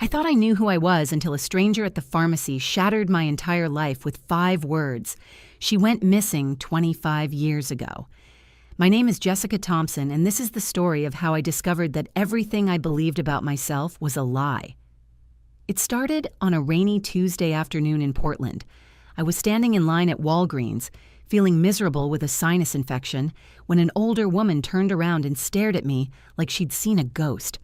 I thought I knew who I was until a stranger at the pharmacy shattered my entire life with 5 words. She went missing 25 years ago. My name is Jessica Thompson, and this is the story of how I discovered that everything I believed about myself was a lie. It started on a rainy Tuesday afternoon in Portland. I was standing in line at Walgreens, feeling miserable with a sinus infection, when an older woman turned around and stared at me like she'd seen a ghost.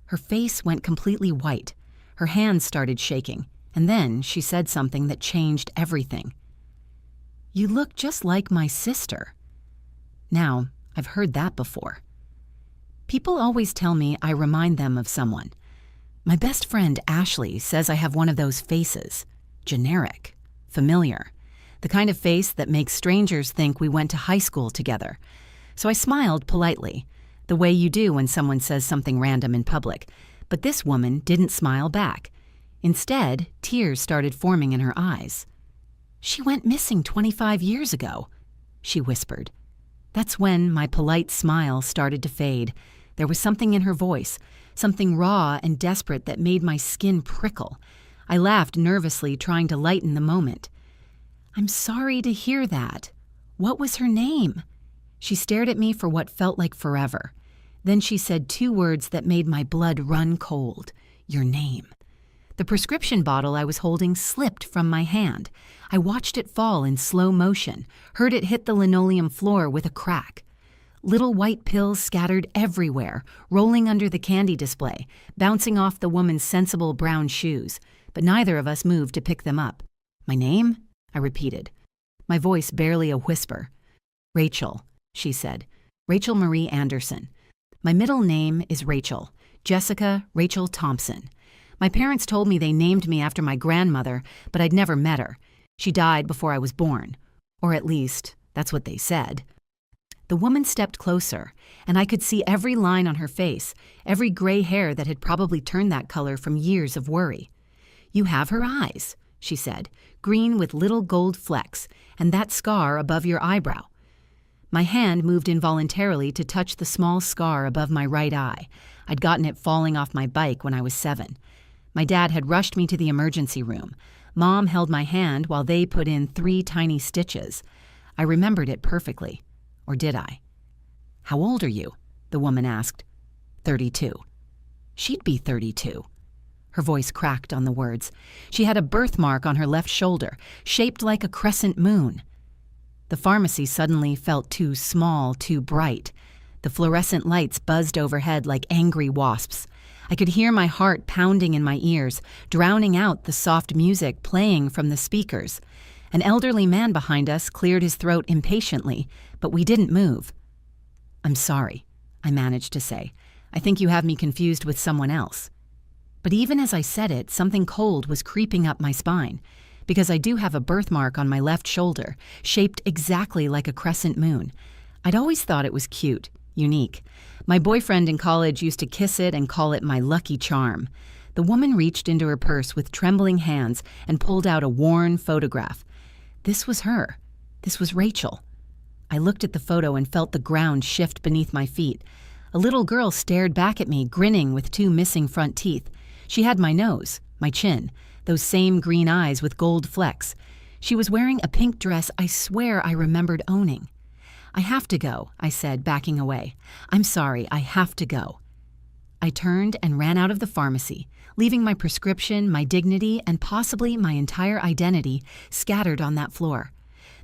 Her face went completely white. Her hands started shaking, and then she said something that changed everything. "You look just like my sister." Now, I've heard that before. People always tell me I remind them of someone. My best friend Ashley says I have one of those faces. Generic. Familiar. The kind of face that makes strangers think we went to high school together. So I smiled politely, the way you do when someone says something random in public. But this woman didn't smile back. Instead, tears started forming in her eyes. "She went missing 25 years ago," she whispered. That's when my polite smile started to fade. There was something in her voice, something raw and desperate that made my skin prickle. I laughed nervously, trying to lighten the moment. "I'm sorry to hear that. What was her name?" She stared at me for what felt like forever. Then she said 2 words that made my blood run cold. "Your name." The prescription bottle I was holding slipped from my hand. I watched it fall in slow motion, heard it hit the linoleum floor with a crack. Little white pills scattered everywhere, rolling under the candy display, bouncing off the woman's sensible brown shoes, but neither of us moved to pick them up. "My name?" I repeated, my voice barely a whisper. "Rachel," she said. "Rachel Marie Anderson. My middle name is Rachel, Jessica Rachel Thompson. My parents told me they named me after my grandmother, but I'd never met her. She died before I was born. Or at least, that's what they said." The woman stepped closer, and I could see every line on her face, every gray hair that had probably turned that color from years of worry. "You have her eyes," she said, "green with little gold flecks, and that scar above your eyebrow." My hand moved involuntarily to touch the small scar above my right eye. I'd gotten it falling off my bike when I was 7. My dad had rushed me to the emergency room. Mom held my hand while they put in 3 tiny stitches. I remembered it perfectly. Or did I? "How old are you?" the woman asked. 32. She'd be 32. Her voice cracked on the words. She had a birthmark on her left shoulder, shaped like a crescent moon. The pharmacy suddenly felt too small, too bright. The fluorescent lights buzzed overhead like angry wasps. I could hear my heart pounding in my ears, drowning out the soft music playing from the speakers. An elderly man behind us cleared his throat impatiently, but we didn't move. "I'm sorry," I managed to say. "I think you have me confused with someone else." But even as I said it, something cold was creeping up my spine, because I do have a birthmark on my left shoulder, shaped exactly like a crescent moon. I'd always thought it was cute, unique. My boyfriend in college used to kiss it and call it my lucky charm. The woman reached into her purse with trembling hands and pulled out a worn photograph. This was her. This was Rachel. I looked at the photo and felt the ground shift beneath my feet. A little girl stared back at me, grinning with 2 missing front teeth. She had my nose, my chin, those same green eyes with gold flecks. She was wearing a pink dress I swear I remembered owning. "I have to go," I said, backing away. "I'm sorry, I have to go." I turned and ran out of the pharmacy, leaving my prescription, my dignity, and possibly my entire identity scattered on that floor.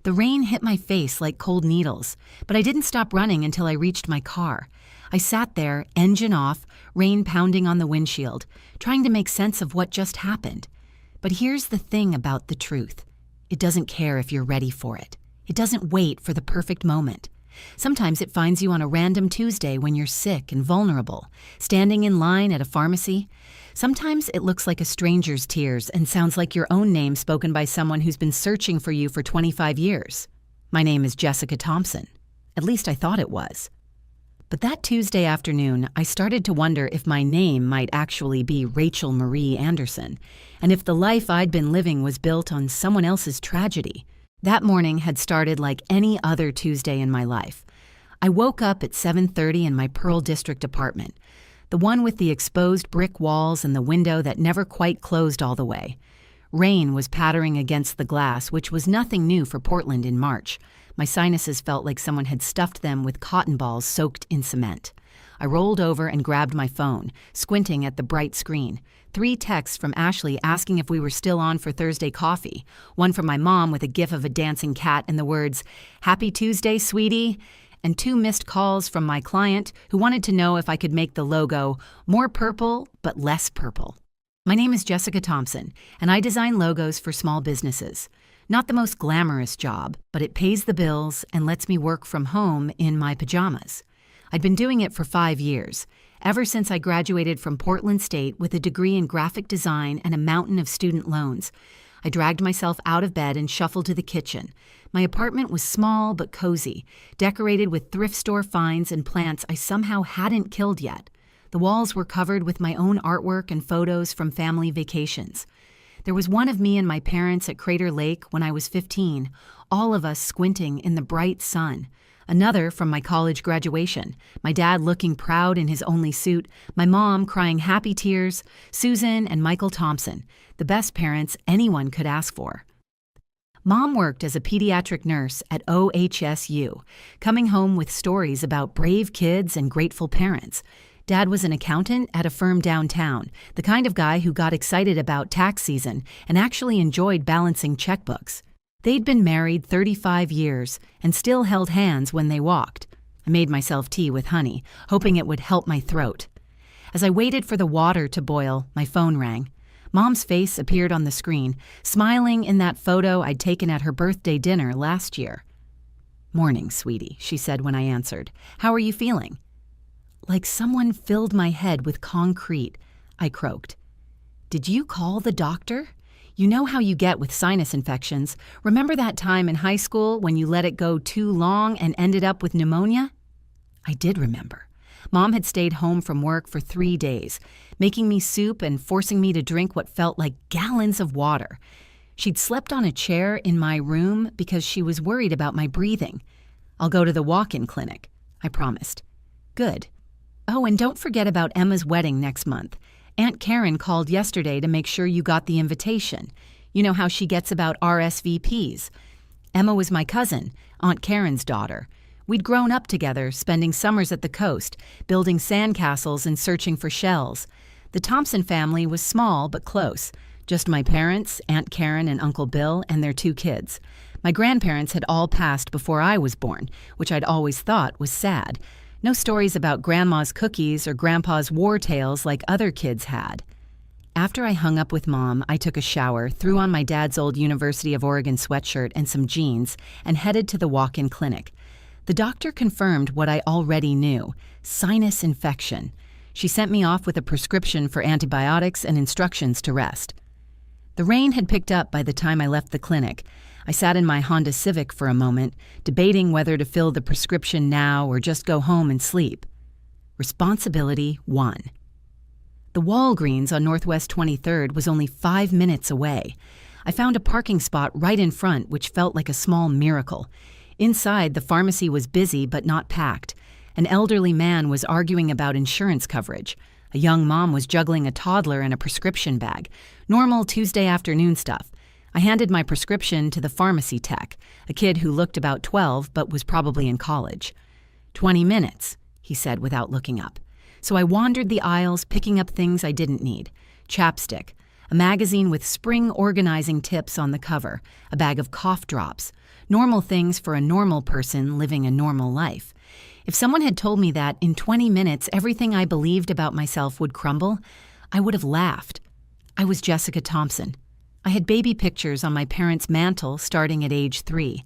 The rain hit my face like cold needles, but I didn't stop running until I reached my car. I sat there, engine off, rain pounding on the windshield, trying to make sense of what just happened. But here's the thing about the truth. It doesn't care if you're ready for it. It doesn't wait for the perfect moment. Sometimes it finds you on a random Tuesday when you're sick and vulnerable, standing in line at a pharmacy. Sometimes it looks like a stranger's tears and sounds like your own name spoken by someone who's been searching for you for 25 years. My name is Jessica Thompson. At least I thought it was. But that Tuesday afternoon, I started to wonder if my name might actually be Rachel Marie Anderson, and if the life I'd been living was built on someone else's tragedy. That morning had started like any other Tuesday in my life. I woke up at 7:30 in my Pearl District apartment. the one with the exposed brick walls and the window that never quite closed all the way. Rain was pattering against the glass, which was nothing new for Portland in March. My sinuses felt like someone had stuffed them with cotton balls soaked in cement. I rolled over and grabbed my phone, squinting at the bright screen. 3 texts from Ashley asking if we were still on for Thursday coffee. One from my mom with a gif of a dancing cat and the words, "Happy Tuesday, sweetie." And 2 missed calls from my client who wanted to know if I could make the logo more purple but less purple. My name is Jessica Thompson, and I design logos for small businesses. Not the most glamorous job, but it pays the bills and lets me work from home in my pajamas. I'd been doing it for 5 years, ever since I graduated from Portland State with a degree in graphic design and a mountain of student loans. I dragged myself out of bed and shuffled to the kitchen. My apartment was small but cozy, decorated with thrift store finds and plants I somehow hadn't killed yet. The walls were covered with my own artwork and photos from family vacations. There was one of me and my parents at Crater Lake when I was 15, all of us squinting in the bright sun. Another from my college graduation, my dad looking proud in his only suit, my mom crying happy tears, Susan and Michael Thompson, the best parents anyone could ask for. Mom worked as a pediatric nurse at OHSU, coming home with stories about brave kids and grateful parents. Dad was an accountant at a firm downtown, the kind of guy who got excited about tax season and actually enjoyed balancing checkbooks. They'd been married 35 years and still held hands when they walked. I made myself tea with honey, hoping it would help my throat. As I waited for the water to boil, my phone rang. Mom's face appeared on the screen, smiling in that photo I'd taken at her birthday dinner last year. "Morning, sweetie," she said when I answered. "How are you feeling?" "Like someone filled my head with concrete," I croaked. "Did you call the doctor? You know how you get with sinus infections. Remember that time in high school when you let it go too long and ended up with pneumonia?" I did remember. Mom had stayed home from work for 3 days, making me soup and forcing me to drink what felt like gallons of water. She'd slept on a chair in my room because she was worried about my breathing. "I'll go to the walk-in clinic," I promised. "Good. Oh, and don't forget about Emma's wedding next month. Aunt Karen called yesterday to make sure you got the invitation. You know how she gets about RSVPs. Emma was my cousin, Aunt Karen's daughter. We'd grown up together, spending summers at the coast, building sandcastles and searching for shells. The Thompson family was small but close. Just my parents, Aunt Karen and Uncle Bill, and their 2 kids. My grandparents had all passed before I was born, which I'd always thought was sad. No stories about Grandma's cookies or Grandpa's war tales like other kids had. After I hung up with Mom, I took a shower, threw on my dad's old University of Oregon sweatshirt and some jeans, and headed to the walk-in clinic. The doctor confirmed what I already knew: sinus infection. She sent me off with a prescription for antibiotics and instructions to rest. The rain had picked up by the time I left the clinic. I sat in my Honda Civic for a moment, debating whether to fill the prescription now or just go home and sleep. Responsibility 1. The Walgreens on Northwest 23rd was only 5 minutes away. I found a parking spot right in front, which felt like a small miracle. Inside, the pharmacy was busy but not packed. An elderly man was arguing about insurance coverage. A young mom was juggling a toddler and a prescription bag. Normal Tuesday afternoon stuff. I handed my prescription to the pharmacy tech, a kid who looked about 12 but was probably in college. 20 minutes, he said without looking up. So I wandered the aisles, picking up things I didn't need. Chapstick, a magazine with spring organizing tips on the cover, a bag of cough drops, normal things for a normal person living a normal life. If someone had told me that in 20 minutes everything I believed about myself would crumble, I would have laughed. I was Jessica Thompson. I had baby pictures on my parents' mantle starting at age 3.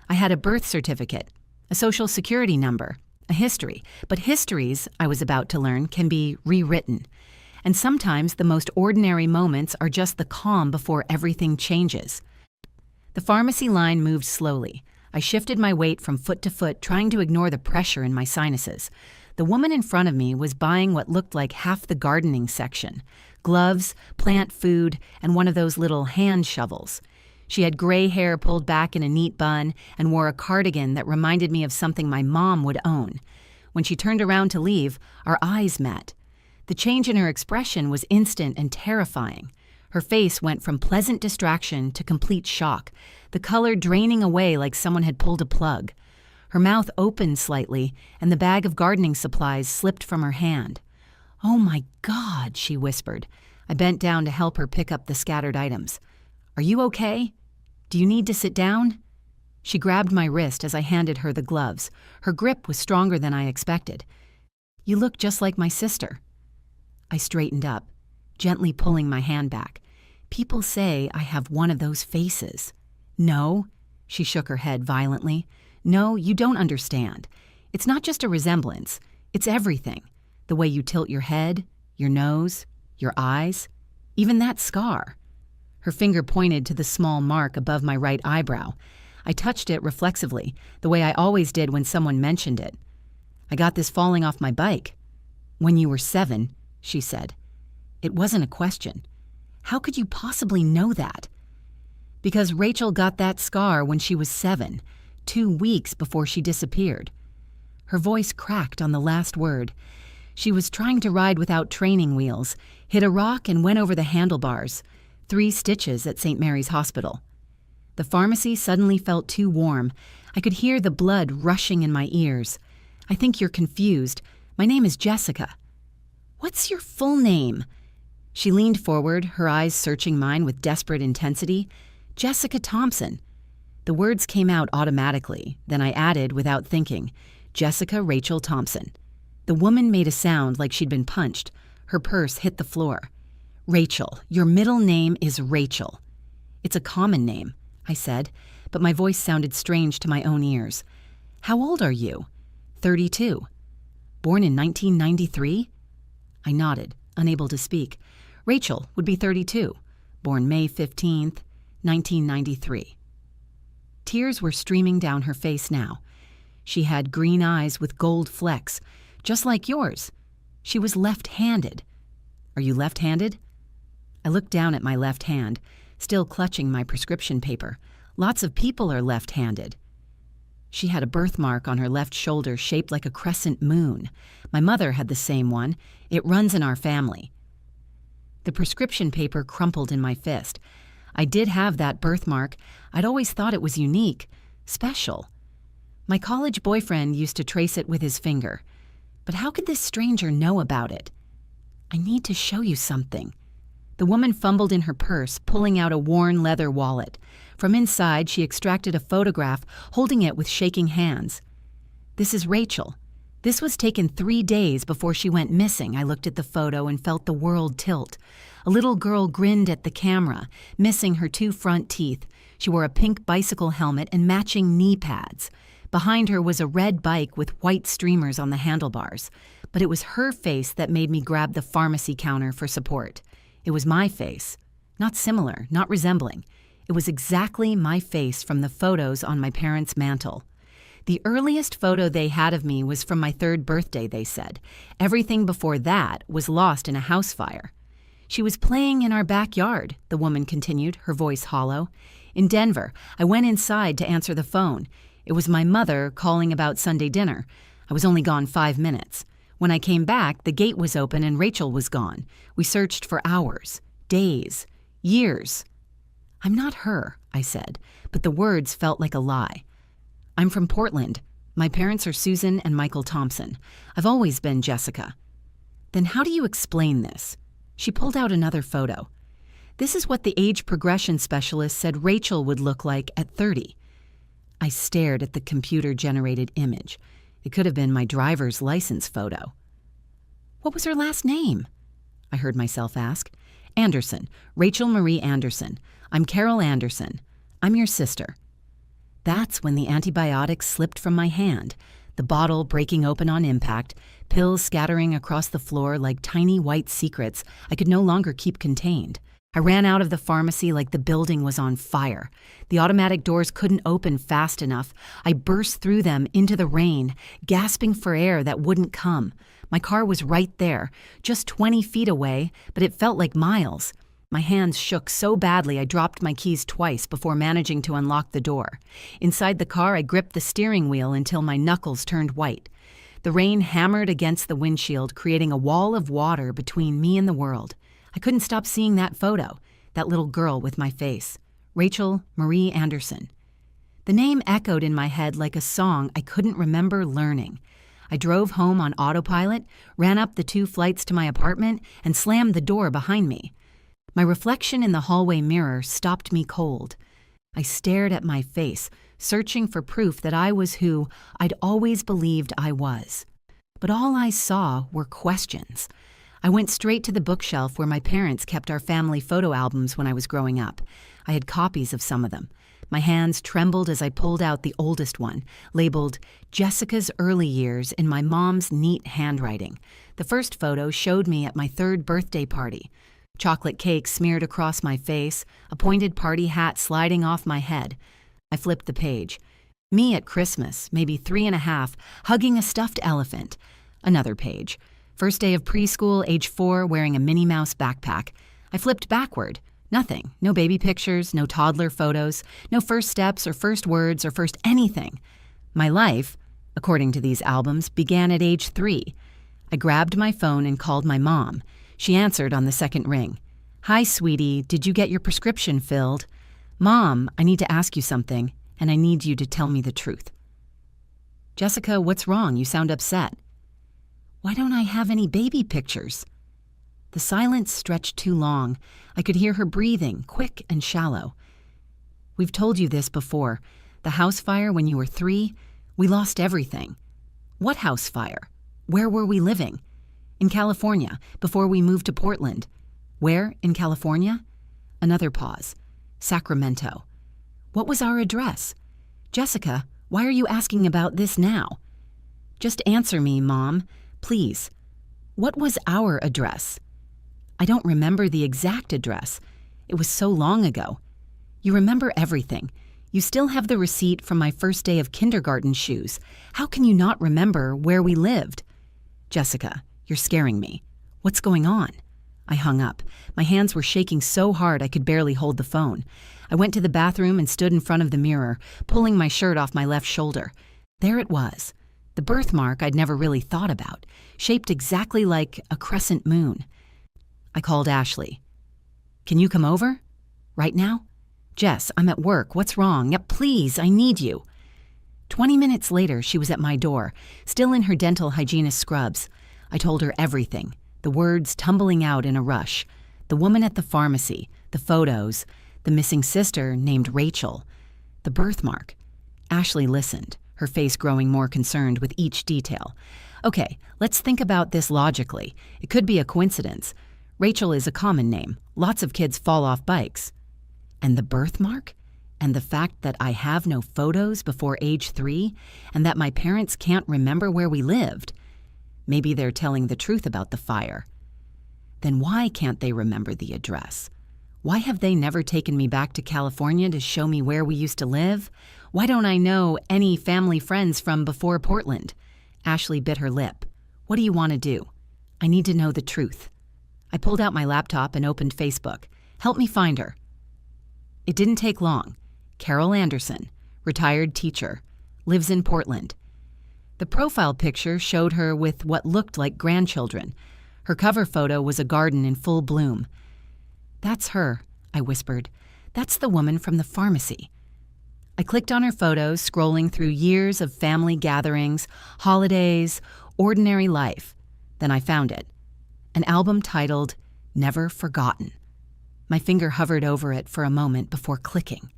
I had a birth certificate, a social security number, a history. But histories, I was about to learn, can be rewritten. And sometimes the most ordinary moments are just the calm before everything changes. The pharmacy line moved slowly. I shifted my weight from foot to foot, trying to ignore the pressure in my sinuses. The woman in front of me was buying what looked like half the gardening section: gloves, plant food, and one of those little hand shovels. She had gray hair pulled back in a neat bun and wore a cardigan that reminded me of something my mom would own. When she turned around to leave, our eyes met. The change in her expression was instant and terrifying. Her face went from pleasant distraction to complete shock, the color draining away like someone had pulled a plug. Her mouth opened slightly, and the bag of gardening supplies slipped from her hand. "Oh my God," she whispered. I bent down to help her pick up the scattered items. "Are you okay? Do you need to sit down?" She grabbed my wrist as I handed her the gloves. Her grip was stronger than I expected. "You look just like my sister." I straightened up, gently pulling my hand back. "People say I have one of those faces." "No," she shook her head violently. "No, you don't understand. It's not just a resemblance. It's everything. The way you tilt your head, your nose, your eyes, even that scar." Her finger pointed to the small mark above my right eyebrow. I touched it reflexively, the way I always did when someone mentioned it. "I got this falling off my bike." "When you were 7, she said. It wasn't a question. "How could you possibly know that?" "Because Rachel got that scar when she was 7, 2 weeks before she disappeared." Her voice cracked on the last word. "She was trying to ride without training wheels, hit a rock and went over the handlebars. 3 stitches at St. Mary's Hospital." The pharmacy suddenly felt too warm. I could hear the blood rushing in my ears. "I think you're confused. My name is Jessica." "What's your full name?" She leaned forward, her eyes searching mine with desperate intensity. "Jessica Thompson." The words came out automatically. Then I added, without thinking, "Jessica Rachel Thompson." The woman made a sound like she'd been punched. Her purse hit the floor. "Rachel, your middle name is Rachel." "It's a common name," I said, but my voice sounded strange to my own ears. "How old are you?" 32. "Born in 1993? I nodded, unable to speak. "Rachel would be 32. Born May 15th, 1993. Tears were streaming down her face now. She had green eyes with gold flecks, just like yours. She was left-handed. "Are you left-handed?" I looked down at my left hand, still clutching my prescription paper. "Lots of people are left-handed." She had a birthmark on her left shoulder shaped like a crescent moon. My mother had the same one. It runs in our family. The prescription paper crumpled in my fist. I did have that birthmark. I'd always thought it was unique, special. My college boyfriend used to trace it with his finger. But how could this stranger know about it? "I need to show you something." The woman fumbled in her purse, pulling out a worn leather wallet. From inside, she extracted a photograph, holding it with shaking hands. "This is Rachel. This was taken 3 days before she went missing." I looked at the photo and felt the world tilt. A little girl grinned at the camera, missing her 2 front teeth. She wore a pink bicycle helmet and matching knee pads. Behind her was a red bike with white streamers on the handlebars. But it was her face that made me grab the pharmacy counter for support. It was my face. Not similar, not resembling. It was exactly my face from the photos on my parents' mantle. The earliest photo they had of me was from my 3rd birthday, they said. Everything before that was lost in a house fire. "She was playing in our backyard," the woman continued, her voice hollow. "In Denver, I went inside to answer the phone. It was my mother calling about Sunday dinner. I was only gone 5 minutes. When I came back, the gate was open and Rachel was gone. We searched for hours, days, years." "I'm not her," I said, but the words felt like a lie. "I'm from Portland. My parents are Susan and Michael Thompson. I've always been Jessica." "Then how do you explain this?" She pulled out another photo. "This is what the age progression specialist said Rachel would look like at 30. I stared at the computer-generated image. It could have been my driver's license photo. "What was her last name?" I heard myself ask. "Anderson. Rachel Marie Anderson. I'm Carol Anderson. I'm your sister." That's when the antibiotics slipped from my hand, the bottle breaking open on impact, pills scattering across the floor like tiny white secrets I could no longer keep contained. I ran out of the pharmacy like the building was on fire. The automatic doors couldn't open fast enough. I burst through them into the rain, gasping for air that wouldn't come. My car was right there, just 20 feet away, but it felt like miles. My hands shook so badly I dropped my keys twice before managing to unlock the door. Inside the car, I gripped the steering wheel until my knuckles turned white. The rain hammered against the windshield, creating a wall of water between me and the world. I couldn't stop seeing that photo, that little girl with my face. Rachel Marie Anderson. The name echoed in my head like a song I couldn't remember learning. I drove home on autopilot, ran up the 2 flights to my apartment, and slammed the door behind me. My reflection in the hallway mirror stopped me cold. I stared at my face, searching for proof that I was who I'd always believed I was. But all I saw were questions. I went straight to the bookshelf where my parents kept our family photo albums when I was growing up. I had copies of some of them. My hands trembled as I pulled out the oldest one, labeled Jessica's Early Years in my mom's neat handwriting. The first photo showed me at my 3rd birthday party. Chocolate cake smeared across my face, a pointed party hat sliding off my head. I flipped the page. Me at Christmas, maybe 3 and a half, hugging a stuffed elephant. Another page. First day of preschool, age 4, wearing a Minnie Mouse backpack. I flipped backward. Nothing. No baby pictures, no toddler photos, no first steps or first words or first anything. My life, according to these albums, began at age 3. I grabbed my phone and called my mom. She answered on the 2nd ring. "Hi, sweetie, did you get your prescription filled?" "Mom, I need to ask you something, and I need you to tell me the truth." "Jessica, what's wrong? You sound upset." "Why don't I have any baby pictures?" The silence stretched too long. I could hear her breathing, quick and shallow. "We've told you this before. The house fire when you were 3, we lost everything." "What house fire? Where were we living?" "In California, before we moved to Portland." "Where in California?" Another pause. "Sacramento." "What was our address?" "Jessica, why are you asking about this now?" "Just answer me, Mom, please. What was our address?" "I don't remember the exact address. It was so long ago." "You remember everything. You still have the receipt from my first day of kindergarten shoes. How can you not remember where we lived?" "Jessica, you're scaring me. What's going on?" I hung up. My hands were shaking so hard I could barely hold the phone. I went to the bathroom and stood in front of the mirror, pulling my shirt off my left shoulder. There it was. The birthmark I'd never really thought about, shaped exactly like a crescent moon. I called Ashley. "Can you come over? Right now?" "Jess, I'm at work. What's wrong? Yep, please, I need you." 20 minutes later, she was at my door, still in her dental hygienist scrubs. I told her everything, the words tumbling out in a rush. The woman at the pharmacy, the photos, the missing sister named Rachel, the birthmark. Ashley listened, her face growing more concerned with each detail. "Okay, let's think about this logically. It could be a coincidence. Rachel is a common name. Lots of kids fall off bikes. And the birthmark? And the fact that I have no photos before age 3, and that my parents can't remember where we lived. Maybe they're telling the truth about the fire. Then why can't they remember the address? Why have they never taken me back to California to show me where we used to live? Why don't I know any family friends from before Portland?" Ashley bit her lip. "What do you want to do?" "I need to know the truth." I pulled out my laptop and opened Facebook. "Help me find her." It didn't take long. Carol Anderson, retired teacher, lives in Portland. The profile picture showed her with what looked like grandchildren. Her cover photo was a garden in full bloom. "That's her," I whispered. "That's the woman from the pharmacy." I clicked on her photos, scrolling through years of family gatherings, holidays, ordinary life. Then I found it. An album titled Never Forgotten. My finger hovered over it for a moment before clicking.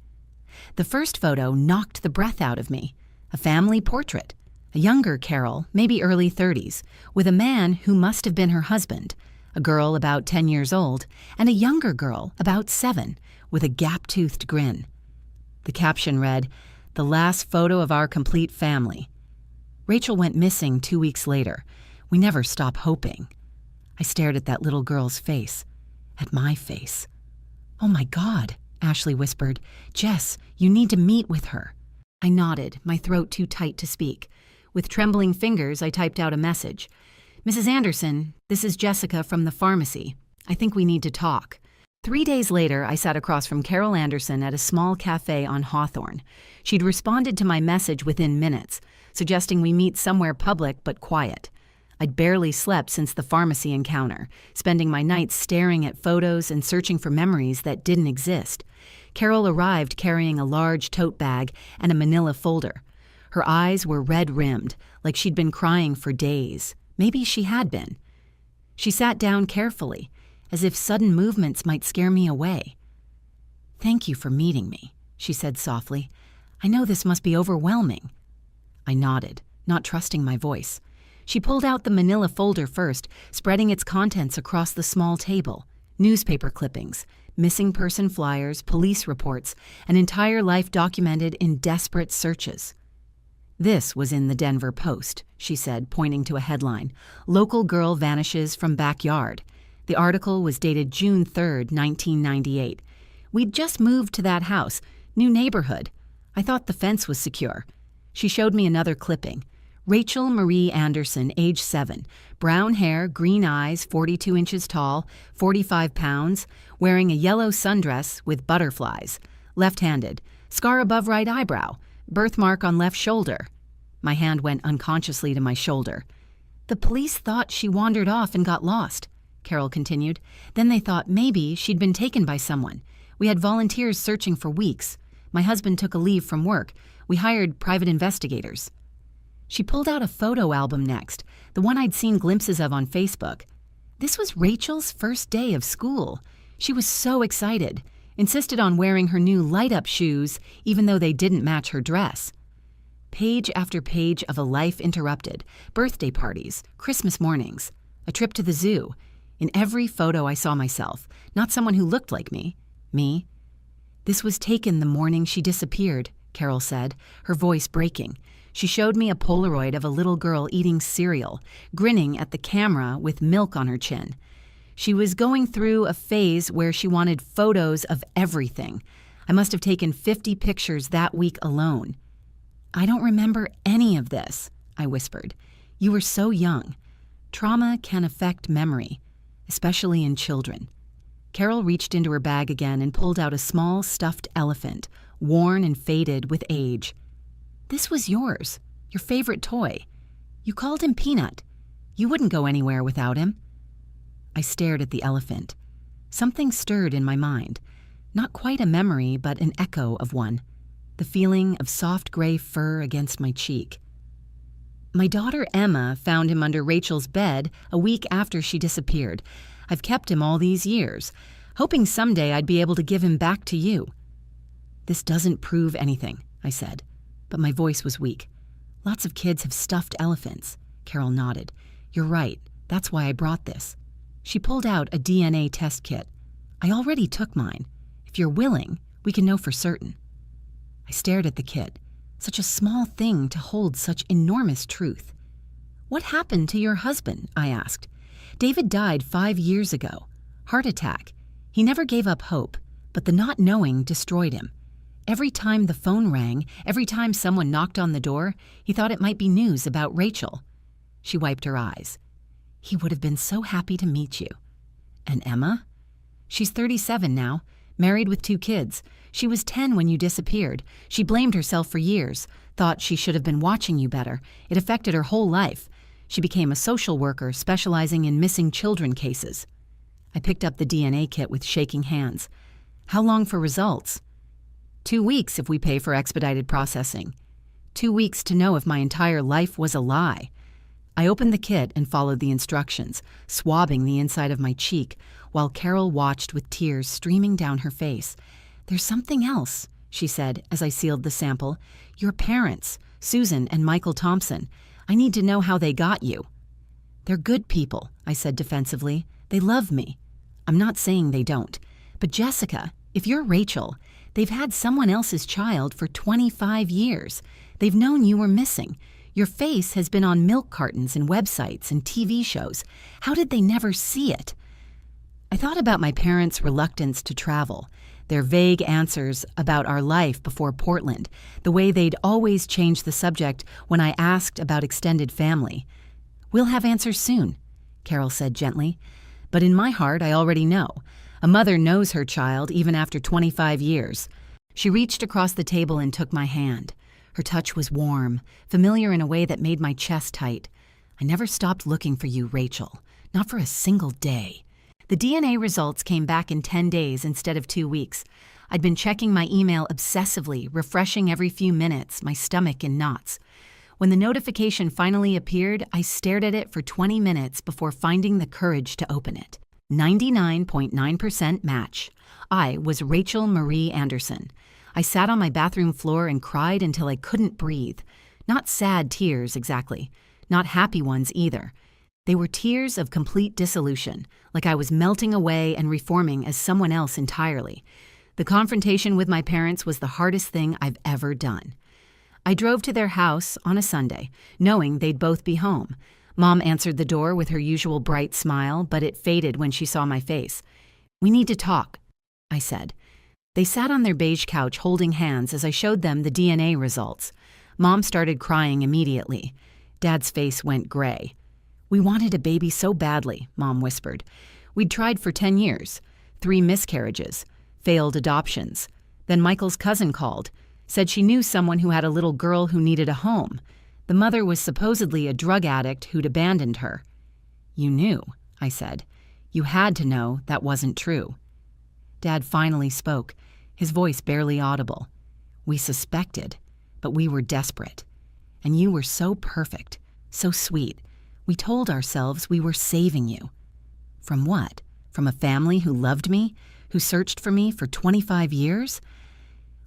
The first photo knocked the breath out of me. A family portrait. A younger Carol, maybe early 30s, with a man who must have been her husband, a girl about 10 years old, and a younger girl about 7, with a gap-toothed grin. The caption read, "The last photo of our complete family." Rachel went missing 2 weeks later. We never stop hoping. I stared at that little girl's face, at my face. "Oh my God," Ashley whispered. "Jess, you need to meet with her." I nodded, my throat too tight to speak. With trembling fingers, I typed out a message. "Mrs. Anderson, this is Jessica from the pharmacy. I think we need to talk." 3 days later, I sat across from Carol Anderson at a small cafe on Hawthorne. She'd responded to my message within minutes, suggesting we meet somewhere public but quiet. I'd barely slept since the pharmacy encounter, spending my nights staring at photos and searching for memories that didn't exist. Carol arrived carrying a large tote bag and a manila folder. Her eyes were red-rimmed, like she'd been crying for days. Maybe she had been. She sat down carefully, as if sudden movements might scare me away. "Thank you for meeting me," she said softly. "I know this must be overwhelming." I nodded, not trusting my voice. She pulled out the manila folder first, spreading its contents across the small table. Newspaper clippings, missing person flyers, police reports, an entire life documented in desperate searches. "This was in the Denver Post," she said, pointing to a headline. "Local girl vanishes from backyard." The article was dated June 3rd, 1998. We'd just moved to that house, new neighborhood. I thought the fence was secure. She showed me another clipping. Rachel Marie Anderson, age 7, brown hair, green eyes, 42 inches tall, 45 pounds, wearing a yellow sundress with butterflies, left-handed, scar above right eyebrow, birthmark on left shoulder. My hand went unconsciously to my shoulder. "The police thought she wandered off and got lost," Carol continued. "Then they thought maybe she'd been taken by someone. We had volunteers searching for weeks. My husband took a leave from work. We hired private investigators." She pulled out a photo album next, the one I'd seen glimpses of on Facebook. This was Rachel's first day of school. She was so excited, insisted on wearing her new light-up shoes even though they didn't match her dress. Page after page of a life interrupted, birthday parties, Christmas mornings, a trip to the zoo. In every photo I saw myself, not someone who looked like me. Me. "This was taken the morning she disappeared," Carol said, her voice breaking. She showed me a Polaroid of a little girl eating cereal, grinning at the camera with milk on her chin. She was going through a phase where she wanted photos of everything. I must have taken 50 pictures that week alone. "I don't remember any of this," I whispered. "You were so young. Trauma can affect memory, especially in children." Carol reached into her bag again and pulled out a small stuffed elephant, worn and faded with age. "This was yours, your favorite toy. You called him Peanut. You wouldn't go anywhere without him." I stared at the elephant. Something stirred in my mind. Not quite a memory, but an echo of one. The feeling of soft gray fur against my cheek. "My daughter Emma found him under Rachel's bed a week after she disappeared. I've kept him all these years, hoping someday I'd be able to give him back to you." "This doesn't prove anything," I said, but my voice was weak. "Lots of kids have stuffed elephants." Carol nodded. "You're right. That's why I brought this." She pulled out a DNA test kit. "I already took mine. If you're willing, we can know for certain." I stared at the kit. Such a small thing to hold such enormous truth. "What happened to your husband?" I asked. "David died 5 years ago. Heart attack. He never gave up hope, but the not knowing destroyed him. Every time the phone rang, every time someone knocked on the door, he thought it might be news about Rachel." She wiped her eyes. "He would have been so happy to meet you." "And Emma?" "She's 37 now, married with 2 kids. She was 10 when you disappeared. She blamed herself for years, thought she should have been watching you better. It affected her whole life. She became a social worker specializing in missing children cases." I picked up the DNA kit with shaking hands. "How long for results?" 2 weeks if we pay for expedited processing. 2 weeks to know if my entire life was a lie." I opened the kit and followed the instructions, swabbing the inside of my cheek, while Carol watched with tears streaming down her face. "There's something else," she said as I sealed the sample. "Your parents, Susan and Michael Thompson. I need to know how they got you." "They're good people," I said defensively. "They love me." "I'm not saying they don't. But Jessica, if you're Rachel, they've had someone else's child for 25 years. They've known you were missing. Your face has been on milk cartons and websites and TV shows. How did they never see it?" I thought about my parents' reluctance to travel, their vague answers about our life before Portland, the way they'd always change the subject when I asked about extended family. "We'll have answers soon," Carol said gently. "But in my heart, I already know. A mother knows her child even after 25 years. She reached across the table and took my hand. Her touch was warm, familiar in a way that made my chest tight. I never stopped looking for you, Rachel. Not for a single day. The DNA results came back in 10 days instead of 2 weeks. I'd been checking my email obsessively, refreshing every few minutes, my stomach in knots. When the notification finally appeared, I stared at it for 20 minutes before finding the courage to open it. 99.9% match. I was Rachel Marie Anderson. I sat on my bathroom floor and cried until I couldn't breathe. Not sad tears, exactly. Not happy ones either. They were tears of complete dissolution, like I was melting away and reforming as someone else entirely. The confrontation with my parents was the hardest thing I've ever done. I drove to their house on a Sunday, knowing they'd both be home. Mom answered the door with her usual bright smile, but it faded when she saw my face. "We need to talk," I said. They sat on their beige couch holding hands as I showed them the DNA results. Mom started crying immediately. Dad's face went gray. "We wanted a baby so badly," Mom whispered. "We'd tried for 10 years. 3 miscarriages. Failed adoptions. Then Michael's cousin called. Said she knew someone who had a little girl who needed a home. The mother was supposedly a drug addict who'd abandoned her." "You knew," I said. "You had to know that wasn't true." Dad finally spoke, his voice barely audible. "We suspected, but we were desperate. And you were so perfect, so sweet. We told ourselves we were saving you." "From what? From a family who loved me, who searched for me for 25 years?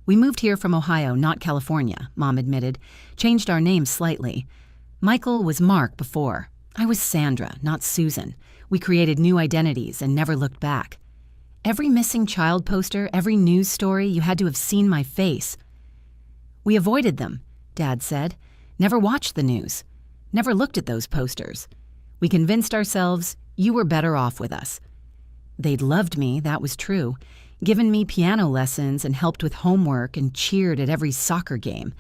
"We moved here from Ohio, not California," Mom admitted. "Changed our names slightly. Michael was Mark before. I was Sandra, not Susan. We created new identities and never looked back. Every missing child poster, every news story, you had to have seen my face." "We avoided them," Dad said. "Never watched the news. Never looked at those posters. We convinced ourselves you were better off with us." They'd loved me, that was true. Given me piano lessons and helped with homework and cheered at every soccer game.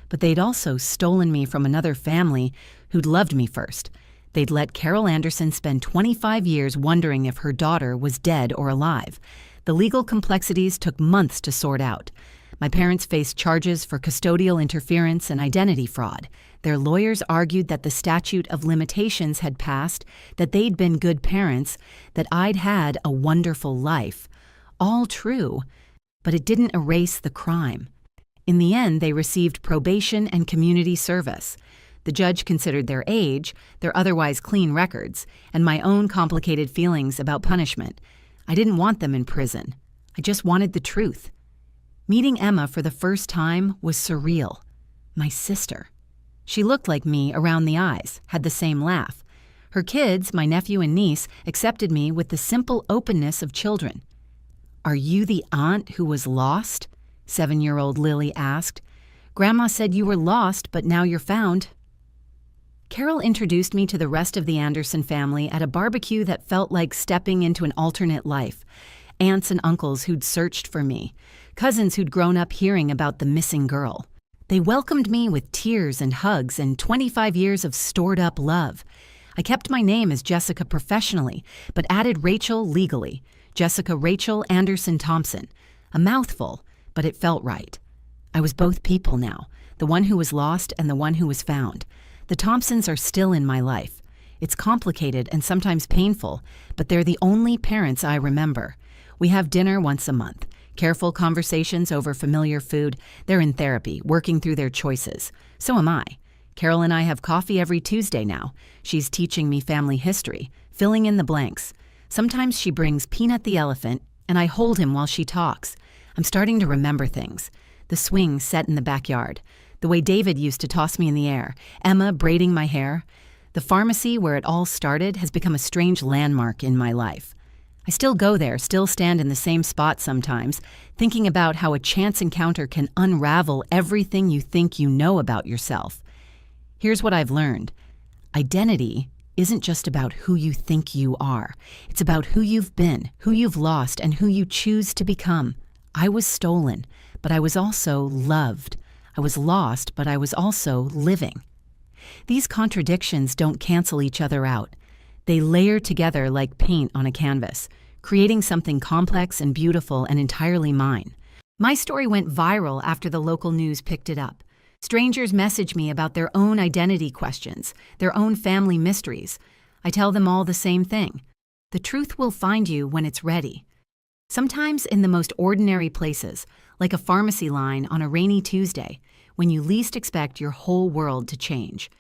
But they'd also stolen me from another family who'd loved me first. They'd let Carol Anderson spend 25 years wondering if her daughter was dead or alive. The legal complexities took months to sort out. My parents faced charges for custodial interference and identity fraud. Their lawyers argued that the statute of limitations had passed, that they'd been good parents, that I'd had a wonderful life. All true, but it didn't erase the crime. In the end, they received probation and community service. The judge considered their age, their otherwise clean records, and my own complicated feelings about punishment. I didn't want them in prison. I just wanted the truth. Meeting Emma for the first time was surreal. My sister. She looked like me around the eyes, had the same laugh. Her kids, my nephew and niece, accepted me with the simple openness of children. "Are you the aunt who was lost?" 7-year-old Lily asked. "Grandma said you were lost, but now you're found." Carol introduced me to the rest of the Anderson family at a barbecue that felt like stepping into an alternate life. Aunts and uncles who'd searched for me. Cousins who'd grown up hearing about the missing girl. They welcomed me with tears and hugs and 25 years of stored-up love. I kept my name as Jessica professionally, but added Rachel legally. Jessica Rachel Anderson Thompson. A mouthful, but it felt right. I was both people now, the one who was lost and the one who was found. The Thompsons are still in my life. It's complicated and sometimes painful, but they're the only parents I remember. We have dinner once a month. Careful conversations over familiar food. They're in therapy, working through their choices. So am I. Carol and I have coffee every Tuesday now. She's teaching me family history, filling in the blanks. Sometimes she brings Peanut the elephant, and I hold him while she talks. I'm starting to remember things. The swing set in the backyard. The way David used to toss me in the air. Emma braiding my hair. The pharmacy where it all started has become a strange landmark in my life. I still go there, still stand in the same spot sometimes, thinking about how a chance encounter can unravel everything you think you know about yourself. Here's what I've learned. Identity isn't just about who you think you are. It's about who you've been, who you've lost, and who you choose to become. I was stolen, but I was also loved. I was lost, but I was also living. These contradictions don't cancel each other out. They layer together like paint on a canvas, creating something complex and beautiful and entirely mine. My story went viral after the local news picked it up. Strangers message me about their own identity questions, their own family mysteries. I tell them all the same thing. The truth will find you when it's ready. Sometimes in the most ordinary places, like a pharmacy line on a rainy Tuesday, when you least expect your whole world to change.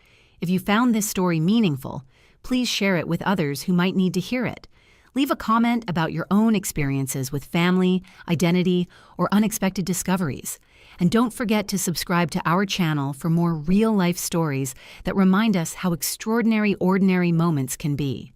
If you found this story meaningful, please share it with others who might need to hear it. Leave a comment about your own experiences with family, identity, or unexpected discoveries. And don't forget to subscribe to our channel for more real-life stories that remind us how extraordinary ordinary moments can be.